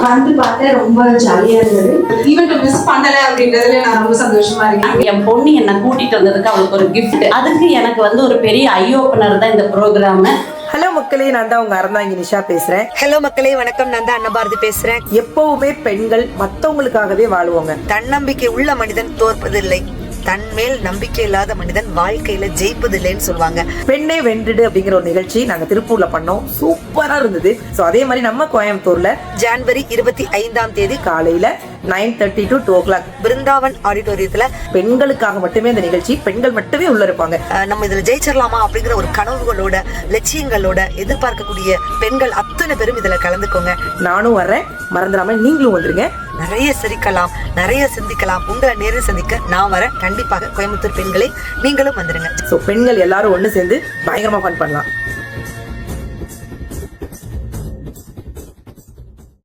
வந்து பார்த்தேன், ரொம்ப ஜாலியா இருந்தது. ஈவென்ட் மிஸ் பண்ணல அப்படின்றதுல நான் ரொம்ப சந்தோஷமா இருக்கேன். என் பொண்ணு என்னை கூட்டிட்டு வந்ததுக்கு அவளுக்கு ஒரு கிஃப்ட், அதுக்கு எனக்கு வந்து ஒரு பெரிய ஐ ஓப்பனர் தான் இந்த ப்ரோக்ராம். ஹலோ மக்களே, நான் தான் உங்க அறந்தாங்கி நிஷா பேசுறேன். ஹலோ மக்களே, வணக்கம். நான் தான் அன்னபாரதி பேசுறேன். எப்பவுமே பெண்கள் மத்தவங்களுக்காகவே வாழுவாங்க. தன்னம்பிக்கை உள்ள மனிதன் தோற்பதில்லை, தன் மேல் நம்பிக்கை இல்லாத மனிதன் வாழ்க்கையில ஜெயிப்பதில்லைன்னு சொல்லுவாங்க. பெண்ணே வென்றுடு அப்படிங்கிற ஒரு நிகழ்ச்சி நாங்க திருப்பூர்ல பண்ணோம். சூப்பரா இருந்தது. சோ அதே மாதிரி நம்ம கோயம்புத்தூர்ல ஜனவரி 25 காலையில 9:30 to 2 o'clock பிருந்தாவன் ஆடிட்டோரியத்துல பெண்களுக்காக மட்டுமே இந்த நிகழ்ச்சி. பெண்கள் மட்டுமே உள்ள இருப்பாங்க. நம்ம இதுல ஜெயிச்சிடலாமா அப்படிங்கிற ஒரு கனவுகளோட, லட்சியங்களோட எதிர்பார்க்கக்கூடிய பெண்கள் அத்தனை பேரும் இதுல கலந்துக்கோங்க. நானும் வர்றேன், மறந்துடாம நீங்களும் வந்துருங்க. நிறைய சிரிக்கலாம், நிறைய சிந்திக்கலாம். உங்களை நேரில் சந்திக்க நான் வரேன். கண்டிப்பாக கோயம்புத்தூர் பெண்களை நீங்களும் வந்துருங்க. சோ பெண்கள் எல்லாரும் ஒண்ணு சேர்ந்து பயங்கரமா ஃபன் பண்ணலாம்.